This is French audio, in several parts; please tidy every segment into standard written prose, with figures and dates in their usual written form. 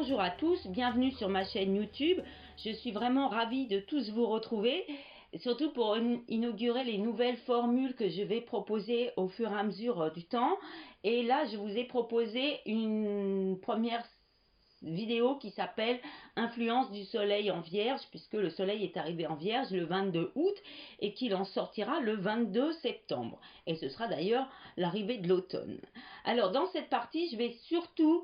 Bonjour à tous, bienvenue sur ma chaîne YouTube. Je suis vraiment ravie de tous vous retrouver, surtout pour inaugurer les nouvelles formules que je vais proposer au fur et à mesure du temps. Et là, je vous ai proposé une première vidéo qui s'appelle Influence du soleil en Vierge, puisque le soleil est arrivé en Vierge le 22 août et qu'il en sortira le 22 septembre. Et ce sera d'ailleurs l'arrivée de l'automne. Alors dans cette partie, je vais surtout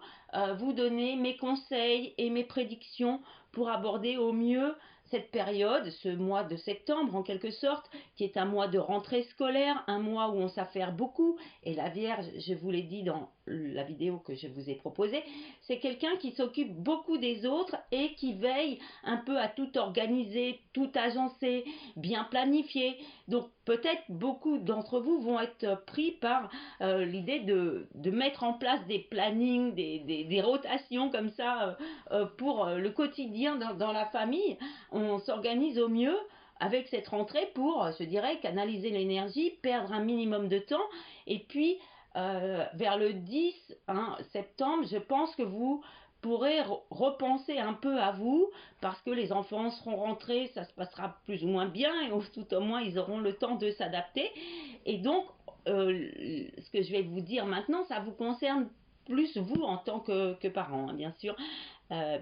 vous donner mes conseils et mes prédictions pour aborder au mieux cette période, ce mois de septembre en quelque sorte, qui est un mois de rentrée scolaire, un mois où on s'affaire beaucoup. Et la Vierge, je vous l'ai dit dans la vidéo que je vous ai proposée, c'est quelqu'un qui s'occupe beaucoup des autres et qui veille un peu à tout organiser, tout agencer, bien planifier. Donc peut-être beaucoup d'entre vous vont être pris par l'idée de mettre en place des plannings, des rotations comme ça pour le quotidien dans la famille. On s'organise au mieux avec cette rentrée pour, je dirais, canaliser l'énergie, perdre un minimum de temps et puis vers le 10 septembre, je pense que vous pourrez repenser un peu à vous, parce que les enfants seront rentrés, ça se passera plus ou moins bien, et tout au moins ils auront le temps de s'adapter. Et donc, ce que je vais vous dire maintenant, ça vous concerne plus vous en tant que parent, bien sûr.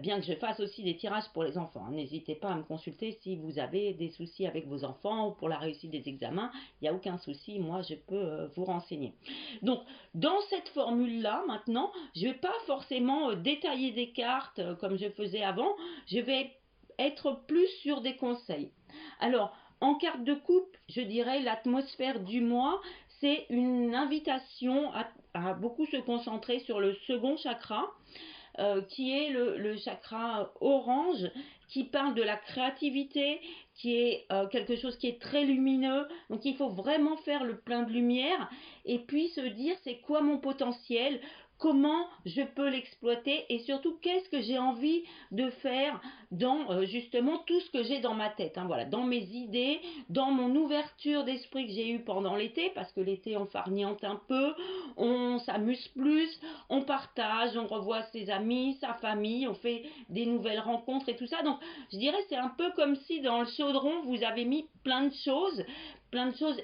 Bien que je fasse aussi des tirages pour les enfants. N'hésitez pas à me consulter si vous avez des soucis avec vos enfants ou pour la réussite des examens. Il n'y a aucun souci, moi je peux vous renseigner. Donc dans cette formule-là, maintenant, je ne vais pas forcément détailler des cartes comme je faisais avant. Je vais être plus sur des conseils. Alors, en carte de coupe, je dirais l'atmosphère du mois, c'est une invitation à beaucoup se concentrer sur le second chakra. Qui est le chakra orange, qui parle de la créativité, qui est quelque chose qui est très lumineux. Donc il faut vraiment faire le plein de lumière et puis se dire c'est quoi mon potentiel, comment je peux l'exploiter et surtout qu'est-ce que j'ai envie de faire dans justement tout ce que j'ai dans ma tête, voilà, dans mes idées, dans mon ouverture d'esprit que j'ai eue pendant l'été, parce que l'été on farniente un peu, on s'amuse plus, on partage, on revoit ses amis, sa famille, on fait des nouvelles rencontres et tout ça. Donc je dirais c'est un peu comme si dans le chaudron vous avez mis plein de choses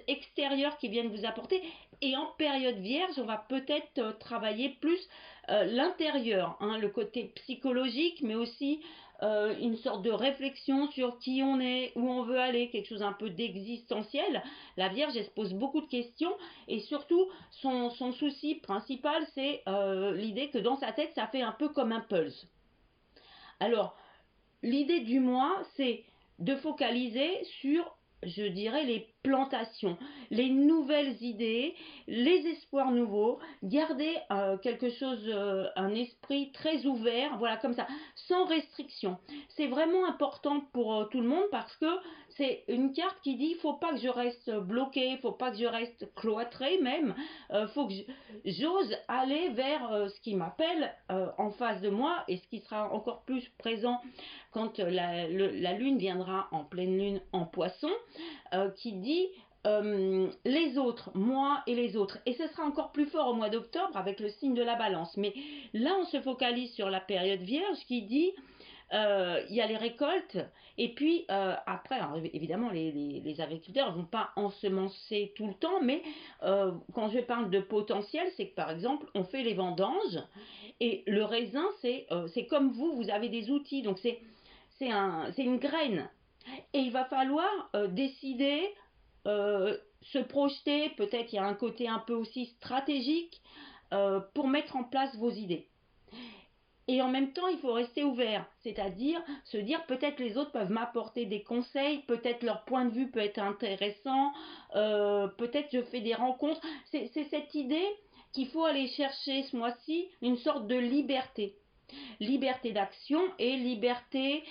extérieures qui viennent vous apporter. Et en période vierge, on va peut-être travailler plus l'intérieur, le côté psychologique, mais aussi une sorte de réflexion sur qui on est, où on veut aller, quelque chose un peu d'existentiel. La Vierge, elle se pose beaucoup de questions et surtout, son souci principal, c'est l'idée que dans sa tête, ça fait un peu comme un pulse. Alors, l'idée du mois, c'est de focaliser sur, je dirais, les plantations, les nouvelles idées, les espoirs nouveaux, garder quelque chose, un esprit très ouvert, voilà, comme ça, sans restriction. C'est vraiment important pour tout le monde parce que c'est une carte qui dit il ne faut pas que je reste bloqué, il ne faut pas que je reste cloîtré même, faut que j'ose aller vers ce qui m'appelle en face de moi et ce qui sera encore plus présent quand la lune viendra en pleine lune en poisson, qui dit les autres, moi et les autres. Et ce sera encore plus fort au mois d'octobre avec le signe de la balance. Mais là, on se focalise sur la période vierge qui dit il y a les récoltes et puis après, alors, évidemment les agriculteurs ne vont pas ensemencer tout le temps, mais quand je parle de potentiel, c'est que par exemple on fait les vendanges et le raisin c'est comme vous avez des outils, donc c'est une graine et il va falloir décider, se projeter, peut-être il y a un côté un peu aussi stratégique pour mettre en place vos idées. Et en même temps, il faut rester ouvert, c'est-à-dire se dire peut-être les autres peuvent m'apporter des conseils, peut-être leur point de vue peut être intéressant, peut-être je fais des rencontres. C'est cette idée qu'il faut aller chercher ce mois-ci, une sorte de liberté. Liberté d'action et liberté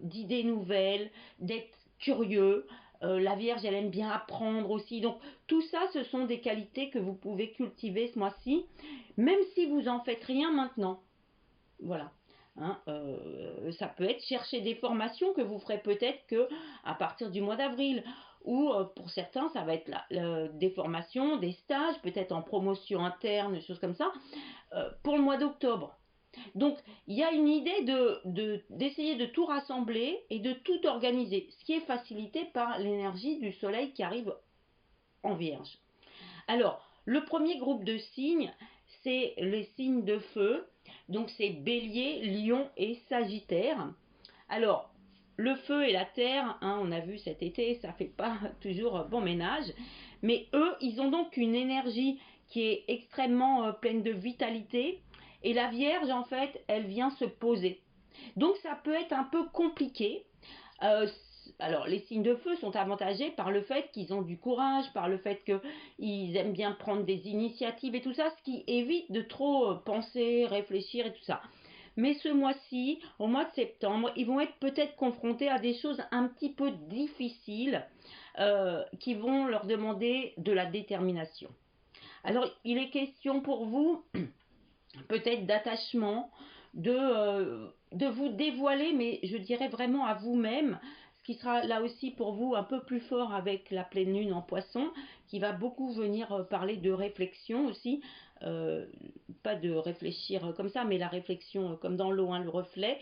d'idées nouvelles, d'être curieux. La Vierge, elle aime bien apprendre aussi. Donc tout ça, ce sont des qualités que vous pouvez cultiver ce mois-ci, même si vous n'en faites rien maintenant. Voilà. Ça peut être chercher des formations que vous ferez peut-être que à partir du mois d'avril, ou pour certains ça va être des formations, des stages, peut-être en promotion interne, des choses comme ça, pour le mois d'octobre. Donc, il y a une idée d'essayer de tout rassembler et de tout organiser, ce qui est facilité par l'énergie du soleil qui arrive en Vierge. Alors, le premier groupe de signes, c'est les signes de feu. Donc, c'est Bélier, Lion et Sagittaire. Alors, le feu et la terre, hein, on a vu cet été, ça fait pas toujours bon ménage. Mais eux, ils ont donc une énergie qui est extrêmement pleine de vitalité. Et la Vierge, en fait, elle vient se poser. Donc, ça peut être un peu compliqué. Euh, alors, les signes de feu sont avantagés par le fait qu'ils ont du courage, par le fait qu'ils aiment bien prendre des initiatives et tout ça, ce qui évite de trop penser, réfléchir et tout ça. Mais ce mois-ci, au mois de septembre, ils vont être peut-être confrontés à des choses un petit peu difficiles qui vont leur demander de la détermination. Alors, il est question pour vous peut-être d'attachement, de vous dévoiler, mais je dirais vraiment à vous-même, ce qui sera là aussi pour vous un peu plus fort avec la pleine lune en poisson, qui va beaucoup venir parler de réflexion aussi, euh, pas de réfléchir comme ça, mais la réflexion comme dans l'eau, hein, le reflet.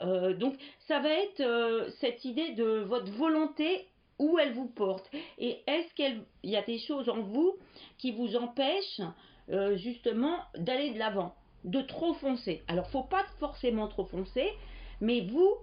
Donc ça va être cette idée de votre volonté, où elle vous porte, et est-ce qu'il y a des choses en vous qui vous empêchent justement d'aller de l'avant, de trop foncer. Alors, faut pas forcément trop foncer, mais vous,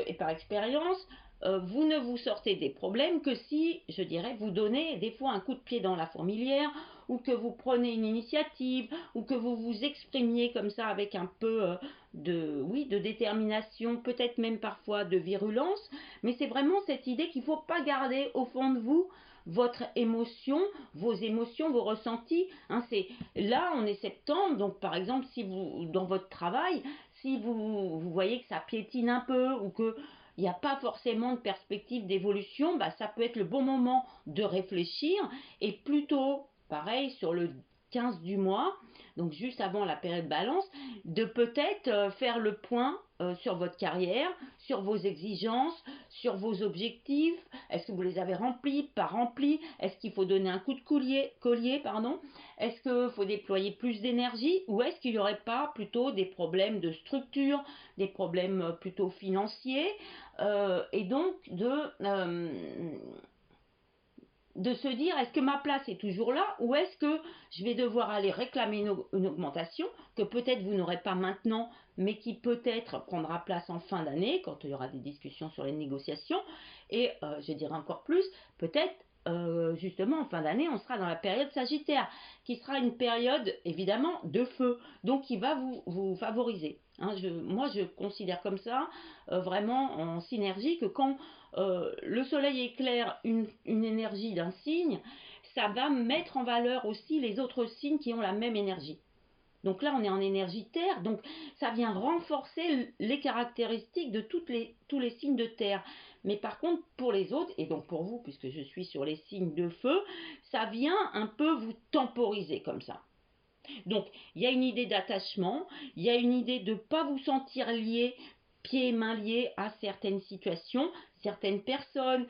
et par expérience, vous ne vous sortez des problèmes que si, je dirais, vous donnez des fois un coup de pied dans la fourmilière, ou que vous prenez une initiative, ou que vous vous exprimiez comme ça avec un peu oui, de détermination, peut-être même parfois de virulence, mais c'est vraiment cette idée qu'il ne faut pas garder au fond de vous votre émotions, vos ressentis. Hein, c'est là, on est septembre, donc par exemple, si vous dans votre travail, si vous voyez que ça piétine un peu ou que il n'y a pas forcément de perspective d'évolution, bah, ça peut être le bon moment de réfléchir et plutôt, pareil, sur le 15 du mois, donc juste avant la période balance, de peut-être faire le point sur votre carrière, sur vos exigences, sur vos objectifs. Est-ce que vous les avez remplis, pas remplis? Est-ce qu'il faut donner un coup de collier, pardon? Est-ce qu'il faut déployer plus d'énergie? Ou est-ce qu'il n'y aurait pas plutôt des problèmes de structure, des problèmes plutôt financiers et donc de se dire est-ce que ma place est toujours là ou est-ce que je vais devoir aller réclamer une augmentation que peut-être vous n'aurez pas maintenant mais qui peut-être prendra place en fin d'année quand il y aura des discussions sur les négociations et je dirais encore plus peut-être justement en fin d'année on sera dans la période sagittaire qui sera une période évidemment de feu donc qui va vous favoriser. Hein, moi je considère comme ça vraiment en synergie que quand le soleil éclaire une énergie d'un signe, ça va mettre en valeur aussi les autres signes qui ont la même énergie. Donc là, on est en énergie terre, donc ça vient renforcer les caractéristiques de tous les signes de terre. Mais par contre, pour les autres, et donc pour vous, puisque je suis sur les signes de feu, ça vient un peu vous temporiser comme ça. Donc, il y a une idée d'attachement, il y a une idée de ne pas vous sentir lié, pieds et mains liés à certaines situations, certaines personnes,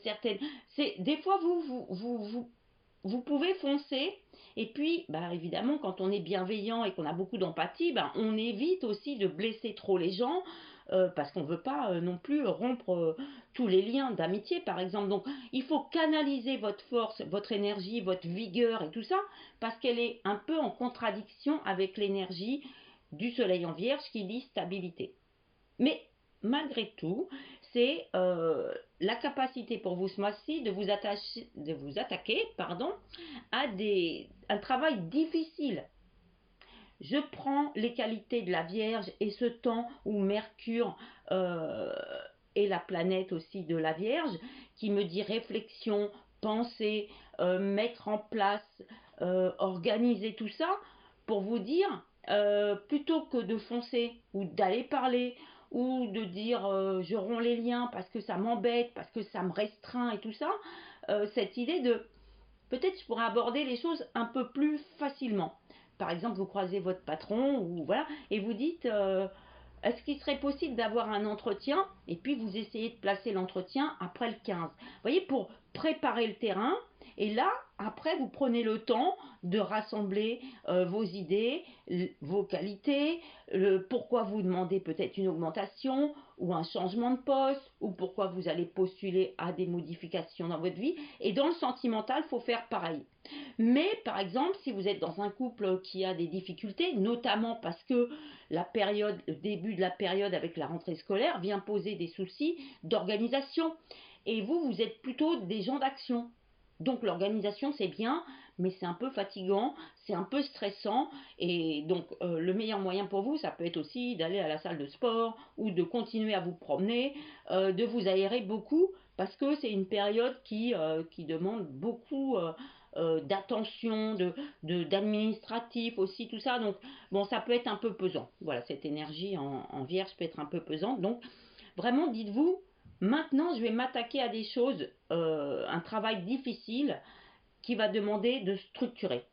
certaines... Des fois, vous pouvez foncer, et puis, bah, évidemment, quand on est bienveillant et qu'on a beaucoup d'empathie, bah, on évite aussi de blesser trop les gens, parce qu'on ne veut pas non plus rompre tous les liens d'amitié, par exemple. Donc, il faut canaliser votre force, votre énergie, votre vigueur et tout ça, parce qu'elle est un peu en contradiction avec l'énergie du soleil en vierge qui dit stabilité. Mais malgré tout, c'est la capacité pour vous ce mois-ci de vous attaquer à un travail difficile. Je prends les qualités de la Vierge et ce temps où Mercure euh, est la planète aussi de la Vierge, qui me dit réflexion, penser, mettre en place, organiser tout ça, pour vous dire, plutôt que de foncer ou d'aller parler ou de dire je romps les liens parce que ça m'embête, parce que ça me restreint et tout ça, cette idée de peut-être je pourrais aborder les choses un peu plus facilement. Par exemple, vous croisez votre patron ou voilà et vous dites est-ce qu'il serait possible d'avoir un entretien et puis vous essayez de placer l'entretien après le 15. Vous voyez, pour préparer le terrain et là Après, vous prenez le temps de rassembler vos idées, vos qualités, pourquoi vous demandez peut-être une augmentation ou un changement de poste, ou pourquoi vous allez postuler à des modifications dans votre vie. Et dans le sentimental, il faut faire pareil. Mais par exemple, si vous êtes dans un couple qui a des difficultés, notamment parce que le début de la période avec la rentrée scolaire vient poser des soucis d'organisation. Et vous êtes plutôt des gens d'action. Donc l'organisation c'est bien, mais c'est un peu fatigant, c'est un peu stressant, et donc le meilleur moyen pour vous, ça peut être aussi d'aller à la salle de sport ou de continuer à vous promener, de vous aérer beaucoup, parce que c'est une période qui demande beaucoup d'attention, d'administratif aussi, tout ça. Donc bon, ça peut être un peu pesant. Voilà, cette énergie en vierge peut être un peu pesante. Donc vraiment, dites-vous, maintenant, je vais m'attaquer à des choses, un travail difficile qui va demander de structurer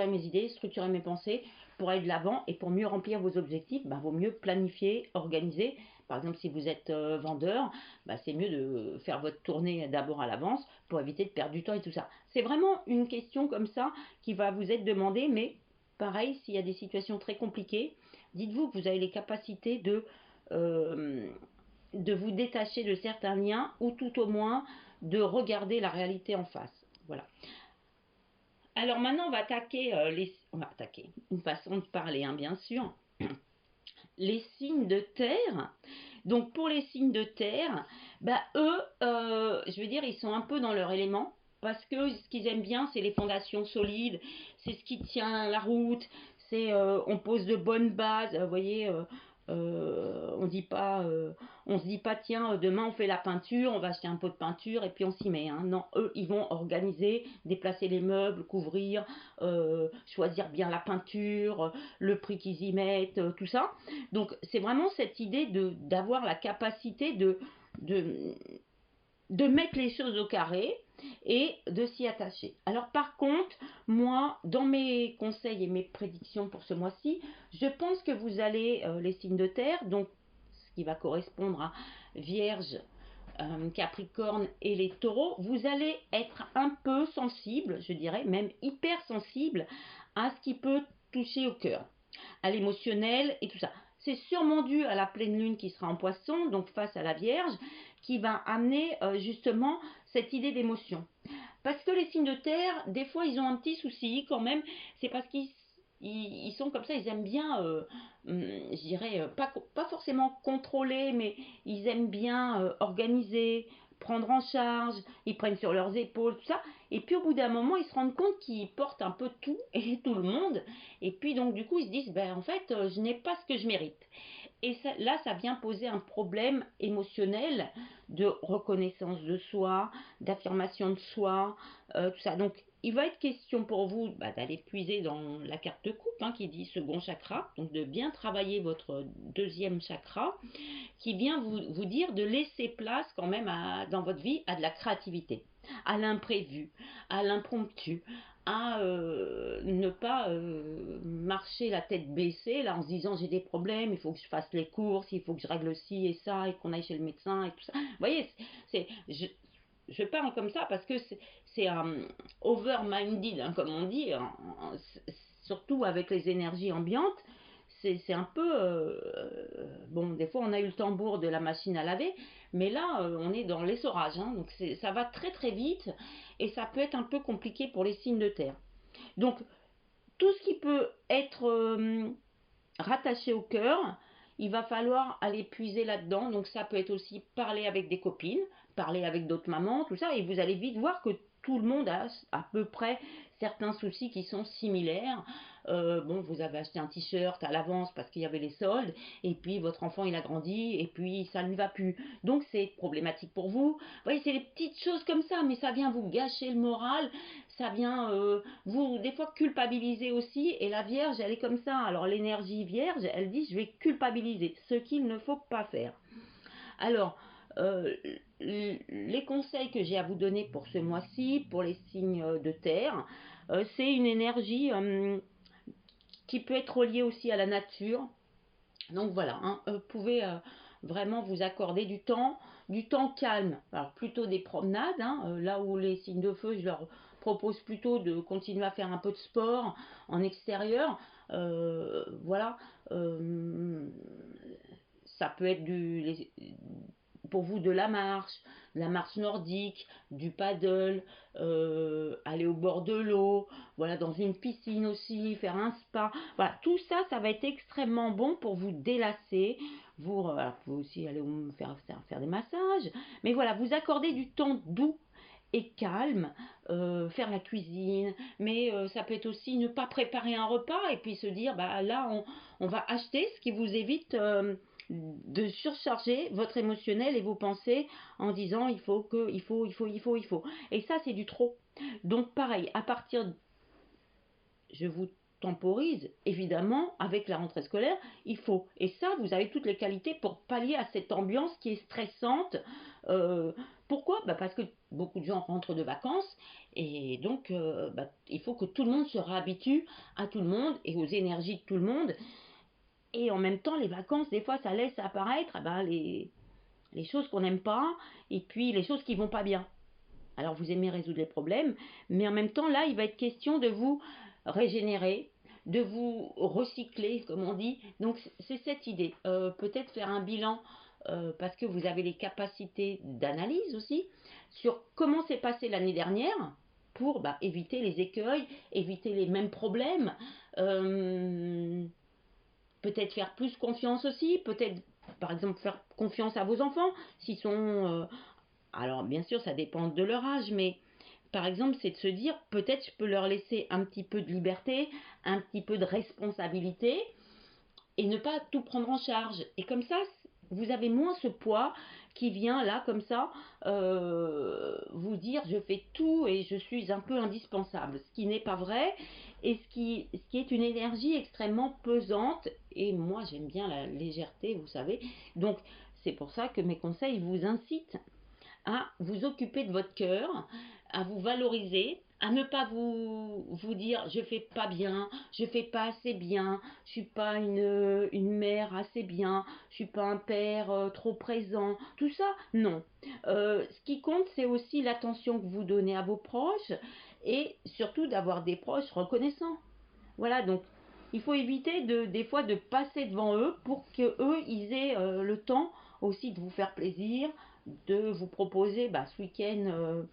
mes idées, structurer mes pensées pour aller de l'avant et pour mieux remplir vos objectifs. Bah, vaut mieux planifier, organiser. Par exemple, si vous êtes vendeur, bah, c'est mieux de faire votre tournée d'abord à l'avance pour éviter de perdre du temps et tout ça. C'est vraiment une question comme ça qui va vous être demandée, mais pareil, s'il y a des situations très compliquées, dites-vous que vous avez les capacités euh, de vous détacher de certains liens, ou tout au moins de regarder la réalité en face. Voilà. Alors maintenant, on va attaquer une façon de parler, hein, bien sûr. Les signes de terre. Donc pour les signes de terre, bah eux, je veux dire, ils sont un peu dans leur élément. Parce que ce qu'ils aiment bien, c'est les fondations solides, c'est ce qui tient la route, c'est on pose de bonnes bases. Vous voyez, on se dit pas tiens demain on fait la peinture, on va acheter un pot de peinture et puis on s'y met. Hein. Non, eux ils vont organiser, déplacer les meubles, couvrir, choisir bien la peinture, le prix qu'ils y mettent, tout ça. Donc c'est vraiment cette idée d'avoir la capacité de, de mettre les choses au carré et de s'y attacher. Alors par contre, moi, dans mes conseils et mes prédictions pour ce mois-ci, je pense que vous allez, les signes de terre, donc ce qui va correspondre à Vierge, Capricorne et les taureaux, vous allez être un peu sensible, je dirais même hyper sensible à ce qui peut toucher au cœur, à l'émotionnel et tout ça. C'est sûrement dû à la pleine lune qui sera en poisson, donc face à la Vierge, qui va amener justement cette idée d'émotion. Parce que les signes de terre, des fois, ils ont un petit souci quand même, c'est parce qu'ils sont comme ça, ils aiment bien, je dirais, pas forcément contrôler, mais ils aiment bien organiser, prendre en charge, ils prennent sur leurs épaules, tout ça. Et puis au bout d'un moment, ils se rendent compte qu'ils portent un peu tout et tout le monde. Et puis donc du coup, ils se disent, ben en fait, je n'ai pas ce que je mérite. Et ça, là, ça vient poser un problème émotionnel de reconnaissance de soi, d'affirmation de soi, tout ça. Donc, il va être question pour vous d'aller puiser dans la carte de coupe qui dit second chakra, donc de bien travailler votre deuxième chakra, qui vient vous dire de laisser place quand même dans votre vie à de la créativité, à l'imprévu, à l'impromptu, à ne pas marcher la tête baissée là en se disant j'ai des problèmes, il faut que je fasse les courses, il faut que je règle ci et ça et qu'on aille chez le médecin et tout ça. Vous voyez, je parle comme ça parce que c'est over-minded, comme on dit, surtout avec les énergies ambiantes. C'est un peu... bon, des fois, on a eu le tambour de la machine à laver, mais là, on est dans l'essorage. Donc, ça va très très vite et ça peut être un peu compliqué pour les signes de terre. Donc, tout ce qui peut être rattaché au cœur, il va falloir aller puiser là-dedans. Donc ça peut être aussi parler avec des copines, parler avec d'autres mamans, tout ça, et vous allez vite voir que tout le monde a à peu près certains soucis qui sont similaires. Bon, vous avez acheté un t-shirt à l'avance parce qu'il y avait les soldes, et puis votre enfant il a grandi, et puis ça ne lui va plus. Donc c'est problématique pour vous. Vous voyez, c'est des petites choses comme ça, mais ça vient vous gâcher le moral, ça vient vous, des fois, culpabiliser aussi. Et la Vierge, elle est comme ça. Alors l'énergie Vierge, elle dit, je vais culpabiliser, ce qu'il ne faut pas faire. Alors, euh, les conseils que j'ai à vous donner pour ce mois-ci, pour les signes de terre, c'est une énergie qui peut être reliée aussi à la nature. Donc voilà, vous pouvez vraiment vous accorder du temps calme. Alors plutôt des promenades, là où les signes de feu, je leur propose plutôt de continuer à faire un peu de sport en extérieur. Voilà. Ça peut être pour vous de la marche nordique, du paddle, aller au bord de l'eau, voilà, dans une piscine aussi, faire un spa. Voilà, tout ça, ça va être extrêmement bon pour vous délasser. Vous pouvez aussi aller faire des massages. Mais voilà, vous accordez du temps doux et calme, faire la cuisine, mais ça peut être aussi ne pas préparer un repas et puis se dire, bah là, on va acheter, ce qui vous évite de surcharger votre émotionnel et vos pensées en disant il faut que, il faut. Et ça, c'est du trop. Donc pareil, je vous temporise, évidemment, avec la rentrée scolaire, il faut. Et ça, vous avez toutes les qualités pour pallier à cette ambiance qui est stressante. Pourquoi parce que beaucoup de gens rentrent de vacances et donc il faut que tout le monde se réhabitue à tout le monde et aux énergies de tout le monde. Et en même temps, les vacances, des fois, ça laisse apparaître les choses qu'on n'aime pas et puis les choses qui vont pas bien. Alors vous aimez résoudre les problèmes, mais en même temps, là, il va être question de vous régénérer, de vous recycler, comme on dit. Donc c'est cette idée. Peut-être faire un bilan, parce que vous avez les capacités d'analyse aussi, sur comment s'est passé l'année dernière, pour éviter les écueils, éviter les mêmes problèmes. Peut-être faire plus confiance aussi, peut-être par exemple faire confiance à vos enfants, s'ils sont... alors bien sûr ça dépend de leur âge, mais par exemple c'est de se dire peut-être je peux leur laisser un petit peu de liberté, un petit peu de responsabilité, et ne pas tout prendre en charge. Et comme ça, vous avez moins ce poids qui vient là, comme ça, vous dire je fais tout et je suis un peu indispensable. Ce qui n'est pas vrai et ce qui est une énergie extrêmement pesante. Et moi, j'aime bien la légèreté, vous savez. Donc, c'est pour ça que mes conseils vous incitent à vous occuper de votre cœur, à vous valoriser, à ne pas vous dire je fais pas bien, je fais pas assez bien, je suis pas une mère assez bien, je suis pas un père trop présent, tout ça, non. Ce qui compte, c'est aussi l'attention que vous donnez à vos proches et surtout d'avoir des proches reconnaissants. Voilà, donc il faut éviter des fois de passer devant eux pour que eux ils aient le temps aussi de vous faire plaisir, de vous proposer ce week-end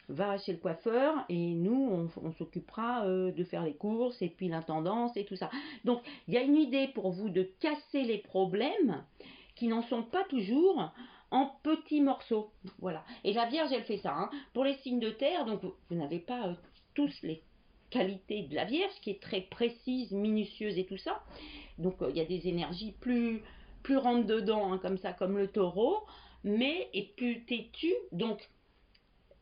va chez le coiffeur et nous on s'occupera de faire les courses et puis l'intendance et tout ça. Donc il y a une idée pour vous de casser les problèmes qui n'en sont pas toujours en petits morceaux. Voilà. Et la Vierge elle fait ça. Hein. Pour les signes de terre, donc vous n'avez pas tous les qualités de la Vierge qui est très précise, minutieuse et tout ça. Donc il y a des énergies plus rentre dedans, hein, comme ça, comme le taureau, mais est plus têtu. Donc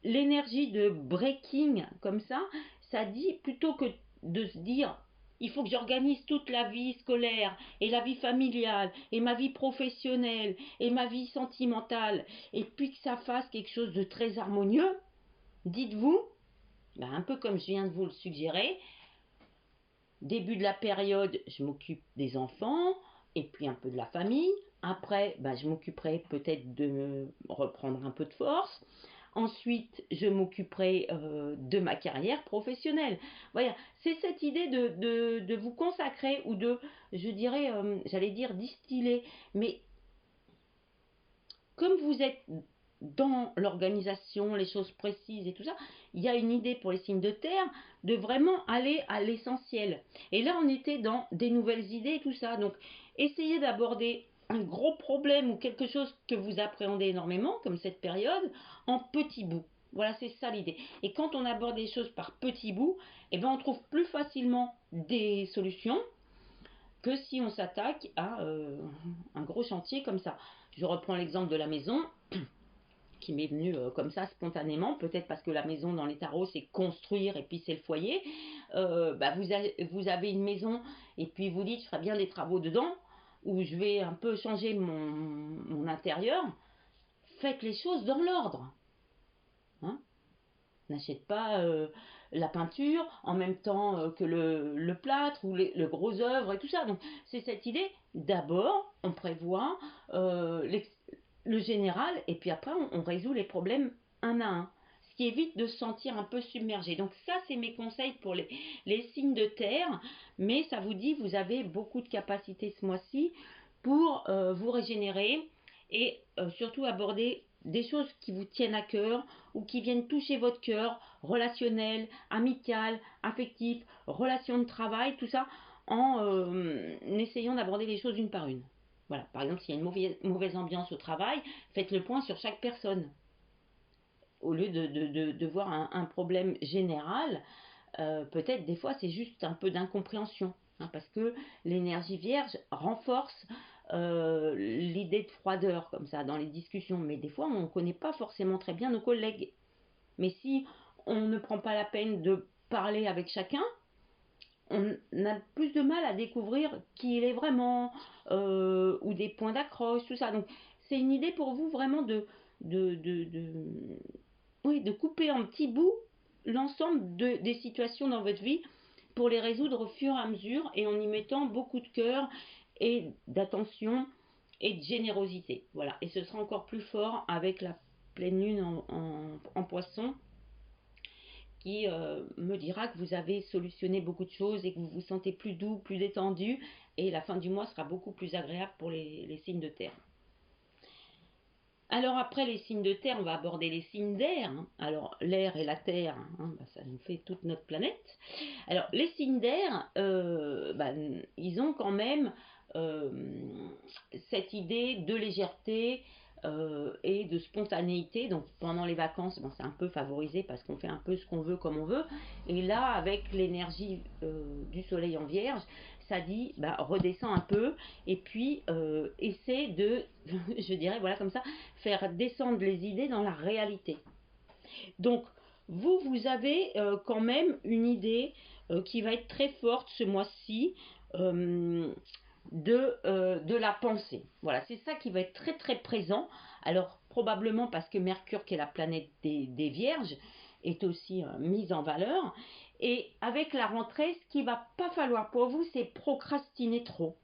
l'énergie de breaking comme ça dit plutôt que de se dire il faut que j'organise toute la vie scolaire et la vie familiale et ma vie professionnelle et ma vie sentimentale et puis que ça fasse quelque chose de très harmonieux, dites-vous, un peu comme je viens de vous le suggérer, début de la période, je m'occupe des enfants et puis un peu de la famille. Après, je m'occuperai peut-être de me reprendre un peu de force. Ensuite, je m'occuperai de ma carrière professionnelle. Voilà, c'est cette idée de vous consacrer ou de, je dirais, j'allais dire distiller, mais comme vous êtes dans l'organisation, les choses précises et tout ça, il y a une idée pour les signes de terre de vraiment aller à l'essentiel. Et là, on était dans des nouvelles idées et tout ça. Donc, essayez d'aborder un gros problème ou quelque chose que vous appréhendez énormément, comme cette période, en petits bouts. Voilà, c'est ça l'idée. Et quand on aborde les choses par petits bouts, on trouve plus facilement des solutions que si on s'attaque à un gros chantier comme ça. Je reprends l'exemple de la maison qui m'est venu comme ça spontanément, peut-être parce que la maison dans les tarots c'est construire et puis c'est le foyer. Vous avez une maison et puis vous dites je ferai bien des travaux dedans ou je vais un peu changer mon intérieur. Faites les choses dans l'ordre. Hein, n'achète pas la peinture en même temps que le plâtre ou le gros œuvre et tout ça. Donc c'est cette idée, d'abord on prévoit le général et puis après on résout les problèmes un à un. Ce ce qui évite de se sentir un peu submergé. Donc ça, c'est mes conseils pour les signes de terre, mais ça vous dit, vous avez beaucoup de capacité ce mois-ci pour vous régénérer et surtout aborder des choses qui vous tiennent à cœur ou qui viennent toucher votre cœur, relationnel, amical, affectif, relation de travail, tout ça, en essayant d'aborder les choses une par une. Voilà, par exemple, s'il y a une mauvaise ambiance au travail, faites le point sur chaque personne. Au lieu de voir un problème général, peut-être des fois c'est juste un peu d'incompréhension. Hein, parce que l'énergie vierge renforce l'idée de froideur comme ça dans les discussions. Mais des fois on ne connaît pas forcément très bien nos collègues. Mais si on ne prend pas la peine de parler avec chacun, on a plus de mal à découvrir qui il est vraiment, ou des points d'accroche, tout ça. Donc c'est une idée pour vous vraiment de, de, de, oui, de couper en petits bouts l'ensemble des situations dans votre vie pour les résoudre au fur et à mesure et en y mettant beaucoup de cœur et d'attention et de générosité. Voilà, et ce sera encore plus fort avec la pleine lune en poisson qui me dira que vous avez solutionné beaucoup de choses et que vous vous sentez plus doux, plus détendu et la fin du mois sera beaucoup plus agréable pour les signes de terre. Alors après les signes de terre, on va aborder les signes d'air. Hein. Alors l'air et la terre, hein, bah, ça nous fait toute notre planète. Alors les signes d'air, bah, ils ont quand même euh, cette idée de légèreté et de spontanéité. Donc pendant les vacances, bon, c'est un peu favorisé parce qu'on fait un peu ce qu'on veut comme on veut. Et là, avec l'énergie du soleil en vierge, ça dit bah, redescends un peu et puis essaie de, je dirais voilà comme ça, faire descendre les idées dans la réalité. Donc vous avez quand même une idée qui va être très forte ce mois-ci de la pensée. Voilà, c'est ça qui va être très très présent. Alors probablement parce que Mercure, qui est la planète des Vierges, est aussi mise en valeur. Et avec la rentrée, ce qu'il va pas falloir pour vous, c'est procrastiner trop.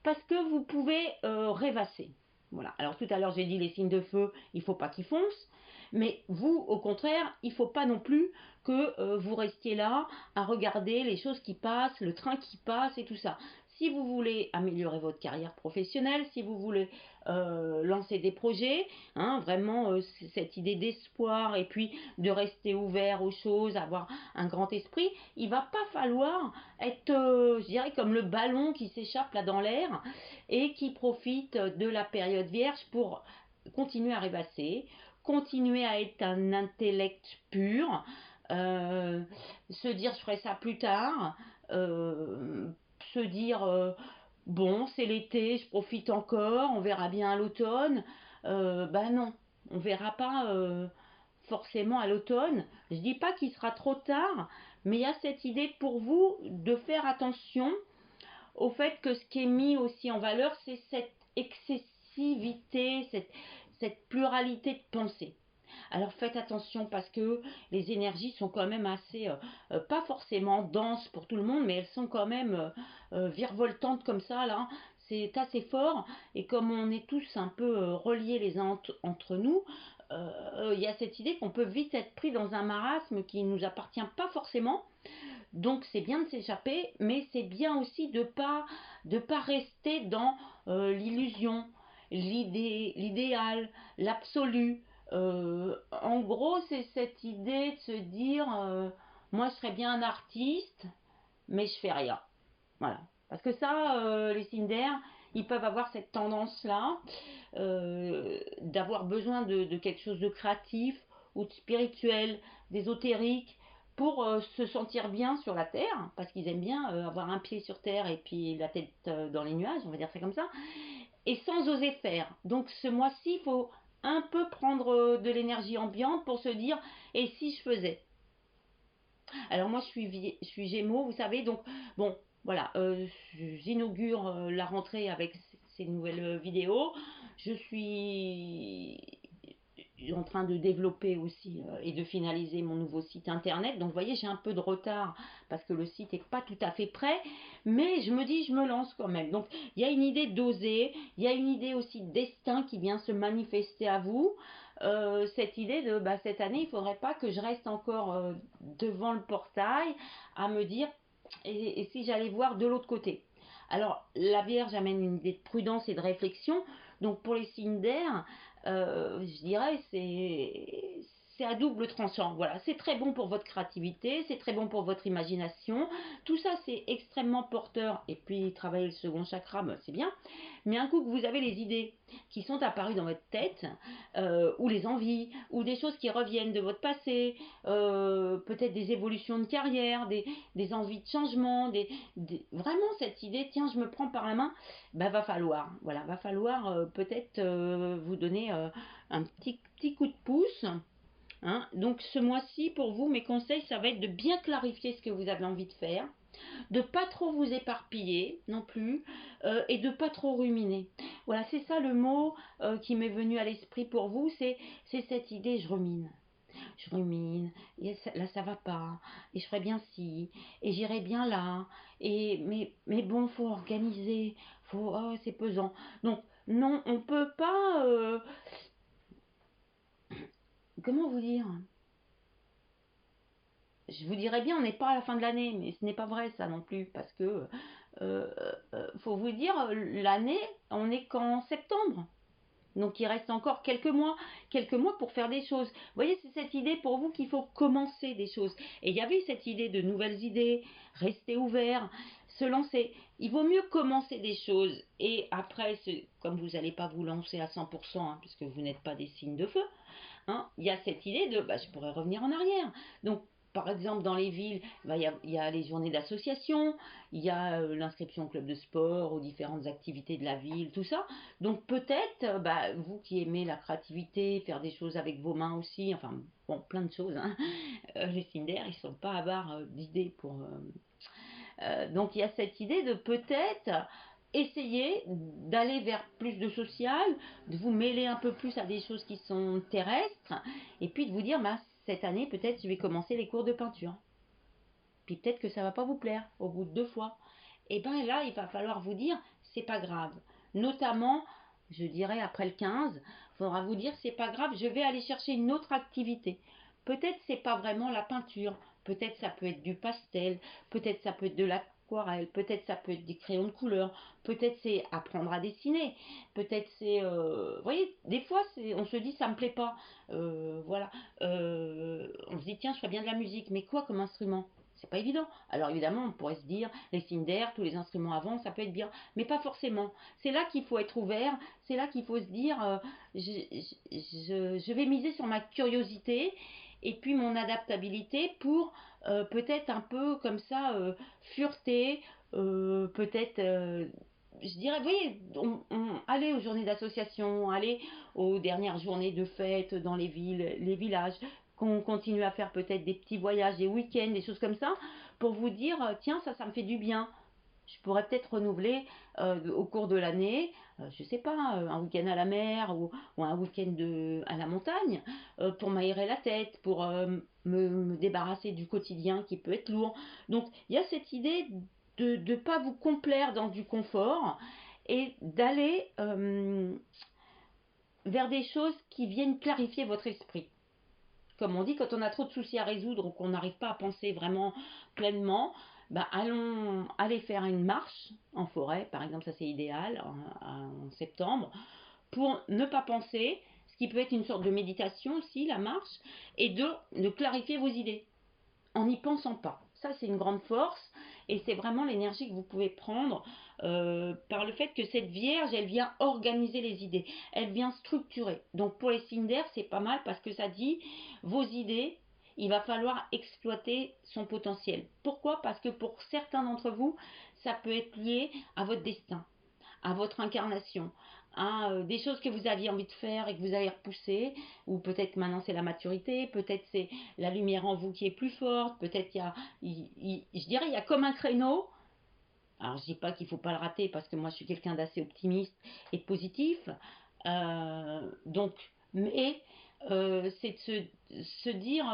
Parce que vous pouvez rêvasser. Voilà. Alors tout à l'heure, j'ai dit les signes de feu, il ne faut pas qu'ils foncent. Mais vous, au contraire, il ne faut pas non plus que vous restiez là à regarder les choses qui passent, le train qui passe et tout ça. Si vous voulez améliorer votre carrière professionnelle, si vous voulez lancer des projets, hein, vraiment cette idée d'espoir et puis de rester ouvert aux choses, avoir un grand esprit, il ne va pas falloir être, je dirais, comme le ballon qui s'échappe là dans l'air et qui profite de la période vierge pour continuer à rêvasser, continuer à être un intellect pur, se dire je ferai ça plus tard, se dire bon c'est l'été, je profite encore, on verra bien à l'automne. Ben non, on verra pas forcément à l'automne. Je dis pas qu'il sera trop tard, mais il y a cette idée pour vous de faire attention au fait que ce qui est mis aussi en valeur, c'est cette excessivité, cette pluralité de pensée. Alors faites attention parce que les énergies sont quand même assez, pas forcément denses pour tout le monde, mais elles sont quand même virevoltantes comme ça là. C'est assez fort et comme on est tous un peu reliés les uns entre nous, il y a cette idée qu'on peut vite être pris dans un marasme qui ne nous appartient pas forcément. Donc c'est bien de s'échapper, mais c'est bien aussi de pas rester dans l'illusion, l'idéal, l'absolu. En gros, c'est cette idée de se dire, moi je serais bien un artiste, mais je fais rien. Voilà. Parce que ça, les signes d'air, ils peuvent avoir cette tendance-là, d'avoir besoin de quelque chose de créatif ou de spirituel, d'ésotérique, pour se sentir bien sur la terre, parce qu'ils aiment bien avoir un pied sur terre et puis la tête dans les nuages, on va dire ça comme ça, et sans oser faire. Donc ce mois-ci, il faut un peu prendre de l'énergie ambiante pour se dire, et si je faisais? Alors moi je suis Gémeaux, vous savez, donc bon, voilà, j'inaugure la rentrée avec ces nouvelles vidéos. Je suis en train de développer aussi et de finaliser mon nouveau site internet. Donc vous voyez, j'ai un peu de retard parce que le site n'est pas tout à fait prêt, mais je me dis, je me lance quand même. Donc il y a une idée d'oser, il y a une idée aussi de destin qui vient se manifester à vous. Cette idée de cette année, il ne faudrait pas que je reste encore devant le portail à me dire, et si j'allais voir de l'autre côté. Alors la Vierge amène une idée de prudence et de réflexion. Donc pour les signes d'air, je dirais c'est à double tranchant. Voilà, c'est très bon pour votre créativité, c'est très bon pour votre imagination. Tout ça, c'est extrêmement porteur. Et puis travailler le second chakra, c'est bien. Mais un coup que vous avez les idées qui sont apparues dans votre tête, ou les envies, ou des choses qui reviennent de votre passé, peut-être des évolutions de carrière, des envies de changement, vraiment cette idée, tiens, je me prends par la main, va falloir, voilà, va falloir peut-être vous donner un petit coup de pouce. Hein. Donc ce mois-ci, pour vous, mes conseils, ça va être de bien clarifier ce que vous avez envie de faire, de pas trop vous éparpiller non plus, et de pas trop ruminer. Voilà, c'est ça le mot qui m'est venu à l'esprit pour vous, c'est cette idée, je rumine, et là ça va pas, et je ferais bien ci, et j'irais bien là, mais bon, faut organiser, oh, c'est pesant. Donc non, on peut pas, comment vous dire, je vous dirais bien, on n'est pas à la fin de l'année, mais ce n'est pas vrai ça non plus, parce que faut vous dire, l'année, on est qu'en septembre. Donc il reste encore quelques mois pour faire des choses. Vous voyez, c'est cette idée pour vous qu'il faut commencer des choses. Et il y avait cette idée de nouvelles idées, rester ouvert, se lancer. Il vaut mieux commencer des choses. Et après, comme vous n'allez pas vous lancer à 100%, hein, puisque vous n'êtes pas des signes de feu, hein, il y a cette idée de je pourrais revenir en arrière. Donc par exemple, dans les villes, il y a les journées d'association, il y a l'inscription au club de sport, aux différentes activités de la ville, tout ça. Donc peut-être, vous qui aimez la créativité, faire des choses avec vos mains aussi, enfin, bon, plein de choses, hein. Les signes d'air, ils sont pas avares d'idées pour... donc il y a cette idée de peut-être essayer d'aller vers plus de social, de vous mêler un peu plus à des choses qui sont terrestres, et puis de vous dire, cette année, peut-être, je vais commencer les cours de peinture. Puis peut-être que ça va pas vous plaire au bout de 2 fois. Et bien là, il va falloir vous dire, c'est pas grave. Notamment, je dirais après le 15, il faudra vous dire, c'est pas grave, je vais aller chercher une autre activité. Peut-être c'est pas vraiment la peinture, peut-être ça peut être du pastel, peut-être ça peut être de l'aquarelle, peut-être ça peut être des crayons de couleur, peut-être c'est apprendre à dessiner, peut-être c'est, vous voyez, des fois on se dit ça me plaît pas, voilà, on se dit tiens je ferais bien de la musique, mais quoi comme instrument? C'est pas évident. Alors évidemment, on pourrait se dire, les signes d'air, tous les instruments avant, ça peut être bien, mais pas forcément. C'est là qu'il faut être ouvert, c'est là qu'il faut se dire, je vais miser sur ma curiosité et puis mon adaptabilité pour peut-être un peu comme ça fureter, peut-être... je dirais, vous voyez, aller aux journées d'association, aller aux dernières journées de fête dans les villes, les villages, qu'on continue à faire peut-être des petits voyages, des week-ends, des choses comme ça, pour vous dire, tiens, ça me fait du bien. Je pourrais peut-être renouveler au cours de l'année, je sais pas, un week-end à la mer ou un week-end à la montagne, pour m'aérer la tête, pour me débarrasser du quotidien qui peut être lourd. Donc il y a cette idée de ne pas vous complaire dans du confort et d'aller vers des choses qui viennent clarifier votre esprit. Comme on dit, quand on a trop de soucis à résoudre ou qu'on n'arrive pas à penser vraiment pleinement, allons aller faire une marche en forêt, par exemple, ça c'est idéal en septembre, pour ne pas penser, ce qui peut être une sorte de méditation aussi, la marche, et de clarifier vos idées en n'y pensant pas. Ça, c'est une grande force et c'est vraiment l'énergie que vous pouvez prendre par le fait que cette Vierge, elle vient organiser les idées, elle vient structurer. Donc pour les signes d'air, c'est pas mal parce que ça dit vos idées, il va falloir exploiter son potentiel. Pourquoi? Parce que pour certains d'entre vous, ça peut être lié à votre destin, à votre incarnation, à des choses que vous aviez envie de faire et que vous avez repoussées, ou peut-être maintenant c'est la maturité, peut-être c'est la lumière en vous qui est plus forte, peut-être je dirais, il y a comme un créneau. Alors je dis pas qu'il faut pas le rater parce que moi je suis quelqu'un d'assez optimiste et positif, donc, mais c'est de se dire,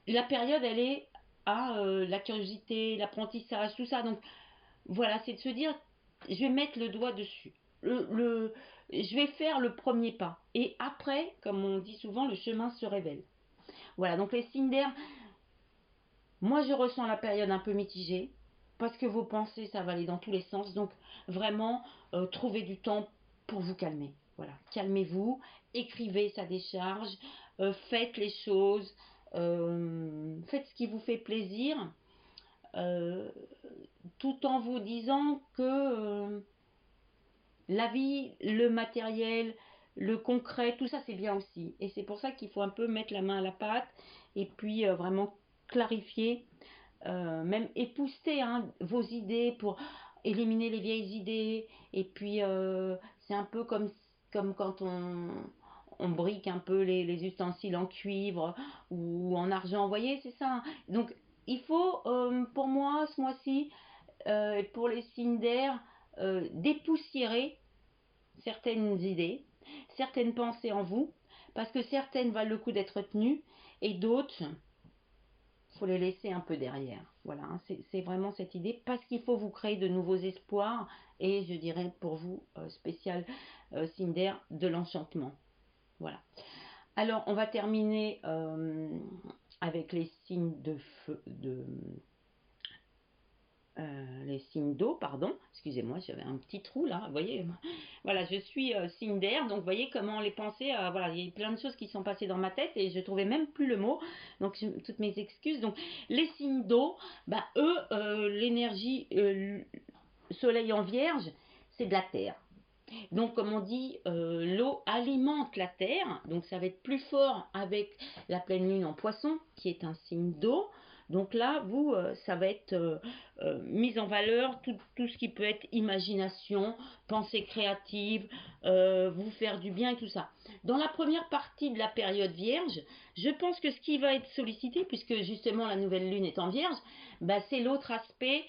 la période, elle est à la curiosité, l'apprentissage, tout ça. Donc voilà, c'est de se dire, je vais mettre le doigt dessus. Je vais faire le premier pas. Et après, comme on dit souvent, le chemin se révèle. Voilà, donc les signes d'air, moi je ressens la période un peu mitigée, parce que vos pensées, ça va aller dans tous les sens. Donc vraiment, trouvez du temps pour vous calmer. Voilà, calmez-vous, écrivez sa décharge, faites les choses, faites ce qui vous fait plaisir, euh, tout en vous disant que la vie, le matériel, le concret, tout ça c'est bien aussi. Et c'est pour ça qu'il faut un peu mettre la main à la pâte et puis vraiment clarifier, même épousseter vos idées pour éliminer les vieilles idées. Et puis c'est un peu comme quand on brique un peu les ustensiles en cuivre ou en argent, vous voyez, c'est ça, hein. Donc il faut, pour moi, ce mois-ci, pour les signes d'air, dépoussiérer certaines idées, certaines pensées en vous, parce que certaines valent le coup d'être tenues et d'autres, faut les laisser un peu derrière. Voilà, hein, c'est vraiment cette idée, parce qu'il faut vous créer de nouveaux espoirs et je dirais pour vous, spécial signe d'air, de l'enchantement. Voilà. Alors, on va terminer avec les signes de feu, les signes d'eau, pardon, excusez-moi, j'avais un petit trou là, vous voyez, voilà, je suis signe d'air, donc vous voyez comment les pensées, voilà, il y a plein de choses qui sont passées dans ma tête et je trouvais même plus le mot, donc toutes mes excuses. Donc les signes d'eau, bah eux, l'énergie soleil en vierge, c'est de la terre. Donc, comme on dit, l'eau alimente la terre, donc ça va être plus fort avec la pleine lune en poisson, qui est un signe d'eau. Donc là, vous, ça va être mise en valeur tout ce qui peut être imagination, pensée créative, vous faire du bien et tout ça. Dans la première partie de la période vierge, je pense que ce qui va être sollicité, puisque justement la nouvelle lune est en vierge, bah, c'est l'autre aspect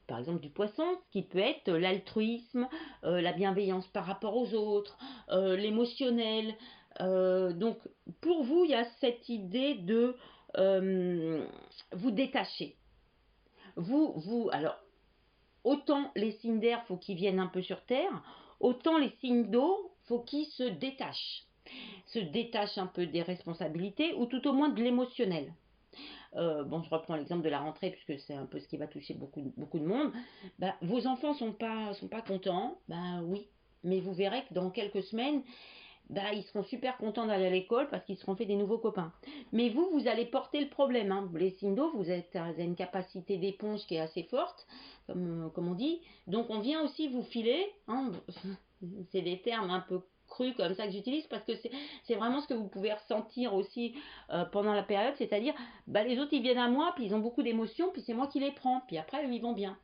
par exemple du poisson, qui peut être l'altruisme, la bienveillance par rapport aux autres, l'émotionnel. Donc pour vous, il y a cette idée de vous détacher. Alors, autant les signes d'air, faut qu'ils viennent un peu sur terre, autant les signes d'eau, faut qu'ils se détachent un peu des responsabilités, ou tout au moins de l'émotionnel. Bon, je reprends l'exemple de la rentrée puisque c'est un peu ce qui va toucher beaucoup de monde. Bah, vos enfants sont pas contents, bah oui, mais vous verrez que dans quelques semaines, bah, ils seront super contents d'aller à l'école parce qu'ils seront fait des nouveaux copains. Mais vous allez porter le problème, hein. Les signes d'eau, vous avez une capacité d'éponge qui est assez forte, comme on dit. Donc on vient aussi vous filer, hein, c'est des termes un peu crus comme ça que j'utilise parce que c'est vraiment ce que vous pouvez ressentir aussi pendant la période, c'est-à-dire bah, les autres ils viennent à moi, puis ils ont beaucoup d'émotions, puis c'est moi qui les prends, puis après eux, ils vont bien.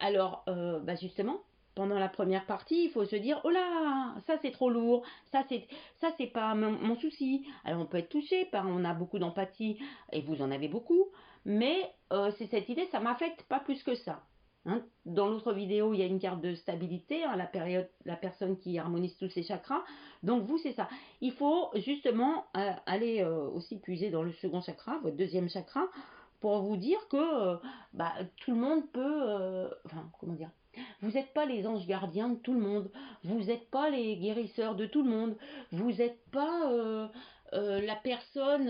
Alors bah, justement, pendant la première partie, il faut se dire oh là, ça c'est trop lourd, ça c'est pas mon souci. Alors on peut être touché par, on a beaucoup d'empathie et vous en avez beaucoup, mais c'est cette idée, ça m'affecte pas plus que ça. Hein. Dans l'autre vidéo, il y a une carte de stabilité, hein, la personne qui harmonise tous ses chakras. Donc vous, c'est ça. Il faut justement aller aussi puiser dans le second chakra, votre deuxième chakra, pour vous dire que bah, tout le monde peut, enfin, comment dire, vous n'êtes pas les anges gardiens de tout le monde, vous n'êtes pas les guérisseurs de tout le monde, vous n'êtes pas la personne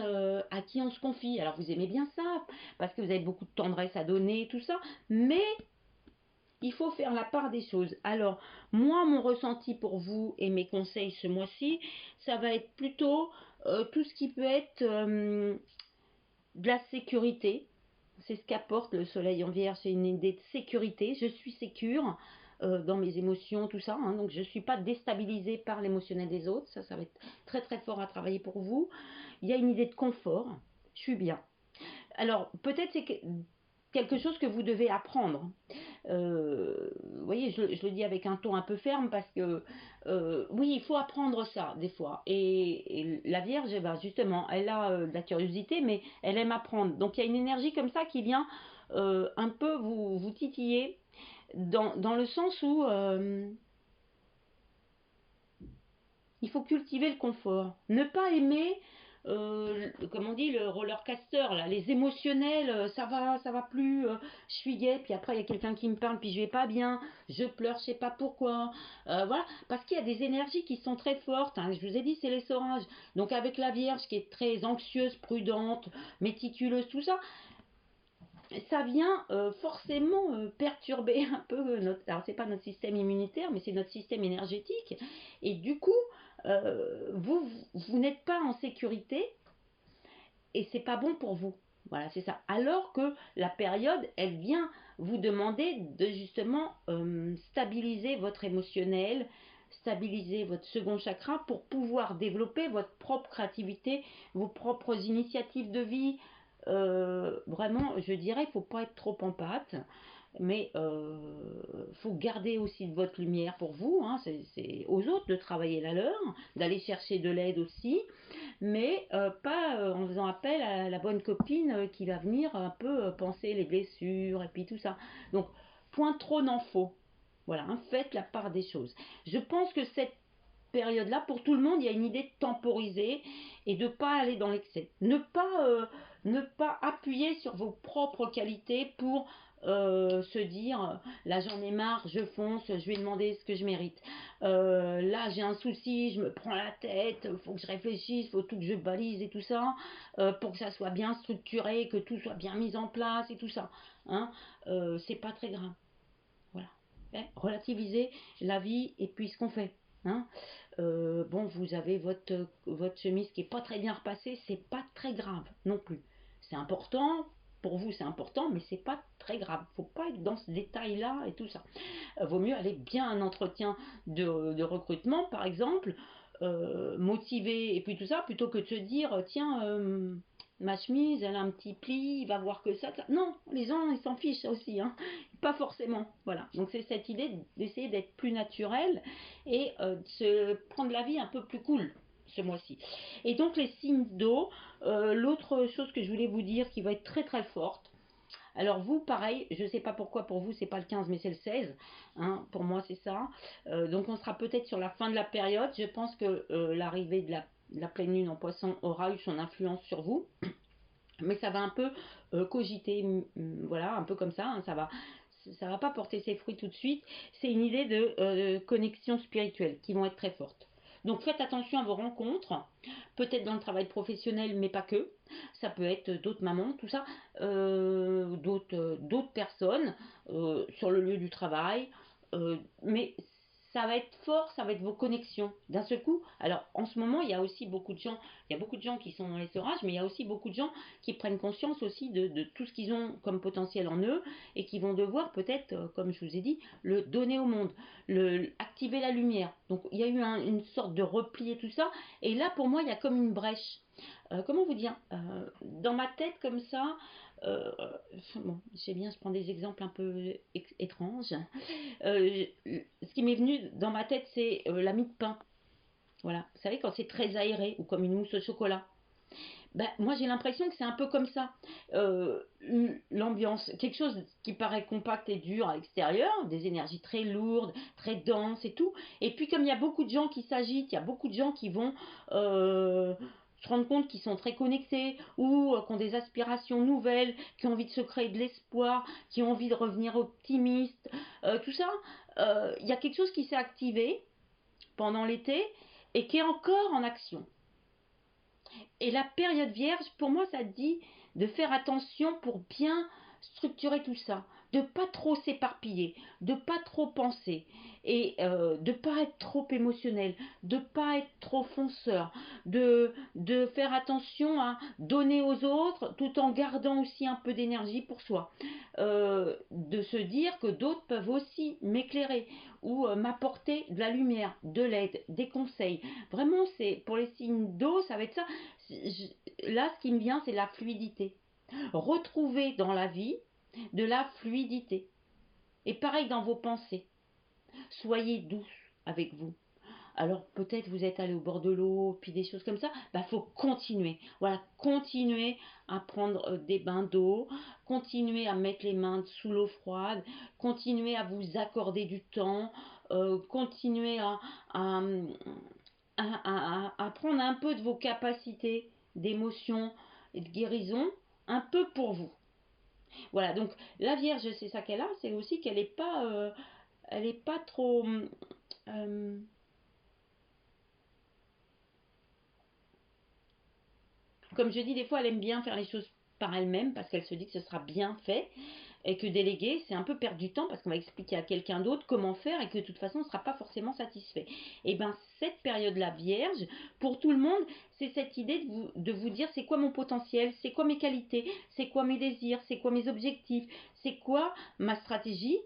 à qui on se confie. Alors vous aimez bien ça, parce que vous avez beaucoup de tendresse à donner, tout ça, mais il faut faire la part des choses. Alors, moi, mon ressenti pour vous et mes conseils ce mois-ci, ça va être plutôt tout ce qui peut être de la sécurité. C'est ce qu'apporte le soleil en vierge, c'est une idée de sécurité. Je suis sécure dans mes émotions, tout ça. Hein, donc je ne suis pas déstabilisée par l'émotionnel des autres. Ça va être très très fort à travailler pour vous. Il y a une idée de confort. Je suis bien. Alors peut-être c'est quelque chose que vous devez apprendre. Vous voyez, je le dis avec un ton un peu ferme parce que oui, il faut apprendre ça des fois. Et la Vierge, eh ben, justement, elle a de la curiosité, mais elle aime apprendre. Donc il y a une énergie comme ça qui vient un peu vous titiller dans le sens où Il faut cultiver le confort. Ne pas aimer, comme on dit, le roller caster, là, les émotionnels, ça va plus, je suis gaie, puis après il y a quelqu'un qui me parle, puis je vais pas bien, je pleure, je sais pas pourquoi. Voilà, parce qu'il y a des énergies qui sont très fortes, hein. Je vous ai dit, c'est l'essorage. Donc avec la Vierge qui est très anxieuse, prudente, méticuleuse, tout ça, ça vient forcément perturber un peu notre. Alors, c'est pas notre système immunitaire, mais c'est notre système énergétique. Et du coup, vous n'êtes pas en sécurité et c'est pas bon pour vous. Voilà, c'est ça. Alors que la période, elle vient vous demander de justement stabiliser votre émotionnel, stabiliser votre second chakra pour pouvoir développer votre propre créativité, vos propres initiatives de vie. Vraiment, je dirais, il ne faut pas être trop en pâte, mais faut garder aussi de votre lumière pour vous. Hein, c'est aux autres de travailler la leur, d'aller chercher de l'aide aussi, mais pas en faisant appel à la bonne copine qui va venir un peu penser les blessures et puis tout ça. Donc, point trop n'en faut. Voilà, hein, faites la part des choses. Je pense que cette période-là, pour tout le monde, il y a une idée de temporiser et de ne pas aller dans l'excès. Ne pas appuyer sur vos propres qualités pour se dire là j'en ai marre, je fonce, je vais demander ce que je mérite. Là j'ai un souci, je me prends la tête, faut que je réfléchisse, faut tout que je balise et tout ça, pour que ça soit bien structuré, que tout soit bien mis en place et tout ça. Hein. C'est pas très grave. Voilà. Relativiser la vie et puis ce qu'on fait. Hein. Bon, vous avez votre chemise qui est pas très bien repassée, c'est pas très grave non plus. C'est important, pour vous c'est important, mais c'est pas très grave. Faut pas être dans ce détail-là et tout ça. Vaut mieux aller bien à un entretien de recrutement, par exemple, motivé et puis tout ça, plutôt que de se dire, tiens, ma chemise, elle a un petit pli, il va voir que ça. Non, les gens, ils s'en fichent aussi, hein. Pas forcément. Voilà. Donc c'est cette idée d'essayer d'être plus naturel et de se prendre la vie un peu plus cool ce mois-ci. Et donc les signes d'eau, l'autre chose que je voulais vous dire qui va être très très forte, alors vous, pareil, je ne sais pas pourquoi pour vous c'est pas le 15 mais c'est le 16, hein, pour moi c'est ça. Donc on sera peut-être sur la fin de la période. Je pense que l'arrivée de la pleine lune en poisson aura eu son influence sur vous, mais ça va un peu cogiter, voilà, un peu comme ça, hein, ça va pas porter ses fruits tout de suite. C'est une idée de connexion spirituelle qui vont être très fortes. Donc faites attention à vos rencontres, peut-être dans le travail professionnel, mais pas que. Ça peut être d'autres mamans, tout ça, d'autres personnes sur le lieu du travail. Mais ça va être fort, ça va être vos connexions d'un seul coup. Alors en ce moment, il y a aussi beaucoup de gens, il y a beaucoup de gens qui sont dans l'essorage, mais il y a aussi beaucoup de gens qui prennent conscience aussi de tout ce qu'ils ont comme potentiel en eux et qui vont devoir peut-être, comme je vous ai dit, le donner au monde, activer la lumière. Donc il y a eu une sorte de repli et tout ça. Et là, pour moi, il y a comme une brèche. Comment vous dire, dans ma tête comme ça, euh, bon, je sais bien, je prends des exemples un peu étranges. Ce qui m'est venu dans ma tête, c'est la mie de pain. Voilà, vous savez, quand c'est très aéré ou comme une mousse au chocolat. Ben, moi, j'ai l'impression que c'est un peu comme ça. Euh, L'ambiance, quelque chose qui paraît compact et dur à l'extérieur, des énergies très lourdes, très denses et tout. Et puis, comme il y a beaucoup de gens qui s'agitent, il y a beaucoup de gens qui vont se rendre compte qu'ils sont très connectés ou qui ont des aspirations nouvelles, qui ont envie de se créer de l'espoir, qui ont envie de revenir optimistes, tout ça, il y a quelque chose qui s'est activé pendant l'été et qui est encore en action. Et la période vierge, pour moi, ça dit de faire attention pour bien structurer tout ça, de pas trop s'éparpiller, de pas trop penser et de pas être trop émotionnel, de pas être trop fonceur, de faire attention à donner aux autres tout en gardant aussi un peu d'énergie pour soi, de se dire que d'autres peuvent aussi m'éclairer ou m'apporter de la lumière, de l'aide, des conseils. Vraiment, c'est pour les signes d'eau, ça va être ça. Là, ce qui me vient, c'est la fluidité. Retrouver dans la vie de la fluidité. Et pareil dans vos pensées. Soyez douce avec vous. Alors peut-être vous êtes allé au bord de l'eau, puis des choses comme ça. Bah faut continuer. Voilà, continuer à prendre des bains d'eau, continuer à mettre les mains sous l'eau froide, continuer à vous accorder du temps, continuer à à prendre un peu de vos capacités d'émotion et de guérison, un peu pour vous. Voilà, donc la Vierge, c'est ça qu'elle a, c'est aussi qu'elle n'est pas, elle est pas trop... euh, comme je dis, des fois, elle aime bien faire les choses par elle-même parce qu'elle se dit que ce sera bien fait et que déléguer, c'est un peu perdre du temps parce qu'on va expliquer à quelqu'un d'autre comment faire et que de toute façon, on ne sera pas forcément satisfait. Et bien, cette période-là, Vierge, pour tout le monde, c'est cette idée de vous dire c'est quoi mon potentiel, c'est quoi mes qualités, c'est quoi mes désirs, c'est quoi mes objectifs, c'est quoi ma stratégie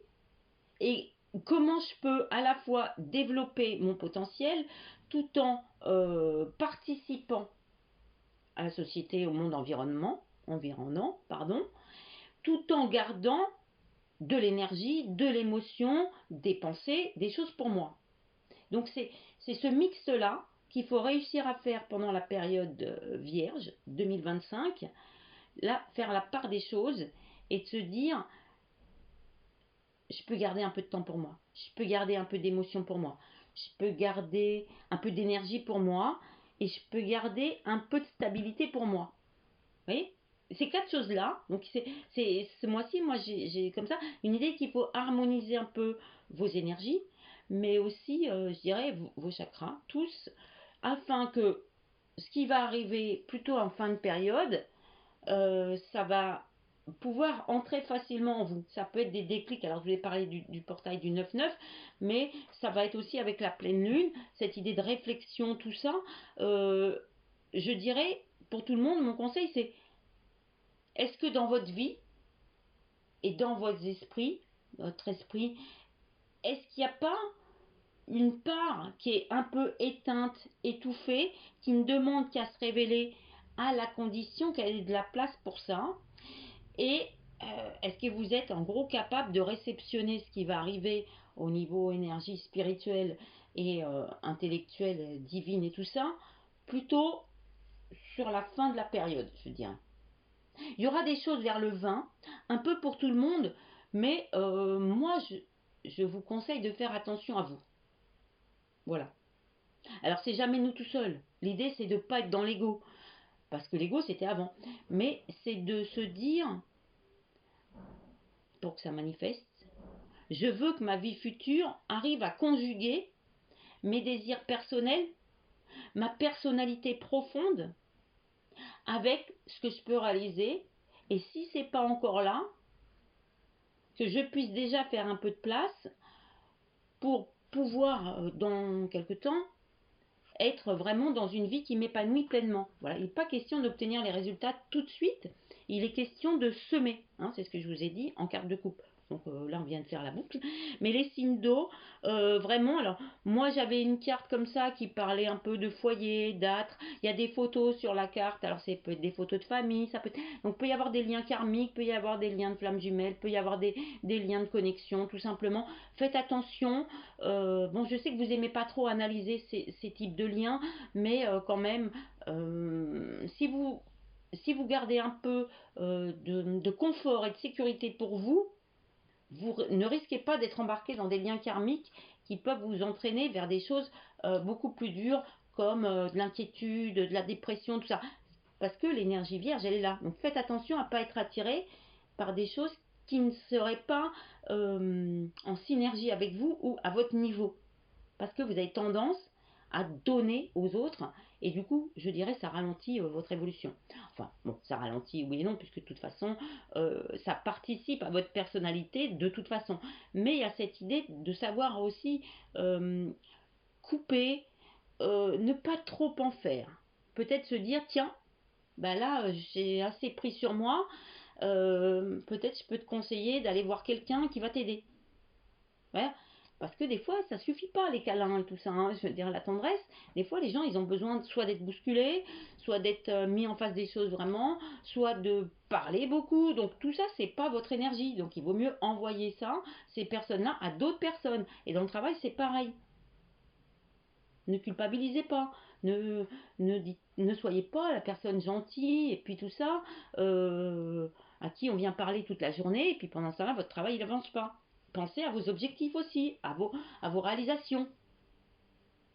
et comment je peux à la fois développer mon potentiel tout en participant à la société, au monde environnant, pardon, tout en gardant de l'énergie, de l'émotion, des pensées, des choses pour moi. Donc c'est ce mix-là qu'il faut réussir à faire pendant la période vierge 2025, là, faire la part des choses et de se dire, je peux garder un peu de temps pour moi, je peux garder un peu d'émotion pour moi, je peux garder un peu d'énergie pour moi et je peux garder un peu de stabilité pour moi. Vous voyez, ces quatre choses-là, donc ce mois-ci, moi j'ai comme ça une idée qu'il faut harmoniser un peu vos énergies, mais aussi, je dirais, vos chakras, tous, afin que ce qui va arriver plutôt en fin de période, ça va pouvoir entrer facilement en vous. Ça peut être des déclics, alors je vous ai parlé du portail du 9-9, mais ça va être aussi avec la pleine lune, cette idée de réflexion, tout ça. Euh, je dirais, pour tout le monde, mon conseil, c'est est-ce que dans votre vie et dans votre esprit, est-ce qu'il n'y a pas une part qui est un peu éteinte, étouffée, qui ne demande qu'à se révéler à la condition qu'elle ait de la place pour ça? Et est-ce que vous êtes en gros capable de réceptionner ce qui va arriver au niveau énergie spirituelle et intellectuelle, divine et tout ça, plutôt sur la fin de la période, je veux dire. Il y aura des choses vers le 20, un peu pour tout le monde, mais moi, je vous conseille de faire attention à vous. Voilà. Alors, c'est jamais nous tout seuls. L'idée, c'est de ne pas être dans l'ego, parce que l'ego, c'était avant. Mais c'est de se dire, pour que ça manifeste, je veux que ma vie future arrive à conjuguer mes désirs personnels, ma personnalité profonde, avec ce que je peux réaliser. Et si c'est pas encore là, que je puisse déjà faire un peu de place pour pouvoir, dans quelque temps, être vraiment dans une vie qui m'épanouit pleinement. Voilà, il n'est pas question d'obtenir les résultats tout de suite, il est question de semer, hein, c'est ce que je vous ai dit en carte de coupe. Donc là, on vient de faire la boucle. Mais les signes d'eau, vraiment, alors moi j'avais une carte comme ça qui parlait un peu de foyer, d'âtre. Il y a des photos sur la carte, alors ça peut être des photos de famille, ça peut être... Donc peut y avoir des liens karmiques, peut y avoir des liens de flammes jumelles, peut y avoir des liens de connexion, tout simplement. Faites attention. Bon, je sais que vous aimez pas trop analyser ces types de liens, mais quand même, si vous gardez un peu de confort et de sécurité pour vous, vous ne risquez pas d'être embarqué dans des liens karmiques qui peuvent vous entraîner vers des choses beaucoup plus dures comme de l'inquiétude, de la dépression, tout ça. Parce que l'énergie vierge, elle est là. Donc faites attention à ne pas être attiré par des choses qui ne seraient pas en synergie avec vous ou à votre niveau. Parce que vous avez tendance à donner aux autres et du coup, je dirais, ça ralentit votre évolution. Enfin, bon, ça ralentit oui et non, puisque de toute façon, ça participe à votre personnalité de toute façon. Mais il y a cette idée de savoir aussi euh, couper, ne pas trop en faire. Peut-être se dire, tiens, bah là, j'ai assez pris sur moi, peut-être je peux te conseiller d'aller voir quelqu'un qui va t'aider. Voilà. Parce que des fois, ça suffit pas les câlins et tout ça, hein, je veux dire la tendresse. Des fois, les gens, ils ont besoin soit d'être bousculés, soit d'être mis en face des choses vraiment, soit de parler beaucoup. Donc tout ça, c'est pas votre énergie. Donc il vaut mieux envoyer ça, ces personnes-là, à d'autres personnes. Et dans le travail, c'est pareil. Ne culpabilisez pas. Ne, ne soyez pas la personne gentille et puis tout ça, à qui on vient parler toute la journée et puis pendant ce temps-là, votre travail, il n'avance pas. Pensez à vos objectifs aussi, à vos réalisations.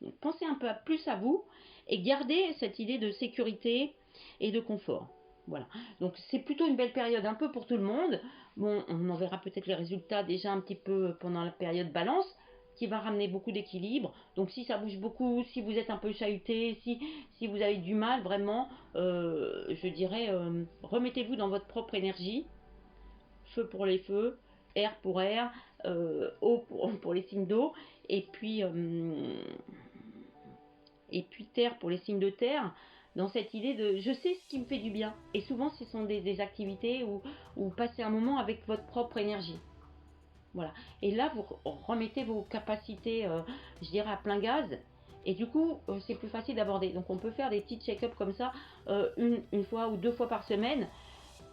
Donc, pensez un peu plus à vous et gardez cette idée de sécurité et de confort. Voilà, donc c'est plutôt une belle période un peu pour tout le monde. Bon, on en verra peut-être les résultats déjà un petit peu pendant la période balance, qui va ramener beaucoup d'équilibre. Donc si ça bouge beaucoup, si vous êtes un peu chahuté, si vous avez du mal, vraiment, je dirais, remettez-vous dans votre propre énergie. Feu pour les feux, air pour air, eau pour les signes d'eau, et puis terre pour les signes de terre, dans cette idée de je sais ce qui me fait du bien. Et souvent, ce sont des activités où passer un moment avec votre propre énergie. Voilà. Et là, vous remettez vos capacités, je dirais, à plein gaz. Et du coup, c'est plus facile d'aborder. Donc, on peut faire des petits check-up comme ça, une fois ou deux fois par semaine,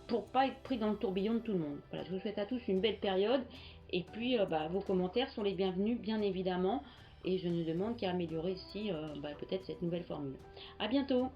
pour pas être pris dans le tourbillon de tout le monde. Voilà, je vous souhaite à tous une belle période. Et puis, vos commentaires sont les bienvenus, bien évidemment. Et je ne demande qu'à améliorer ici, peut-être cette nouvelle formule. À bientôt!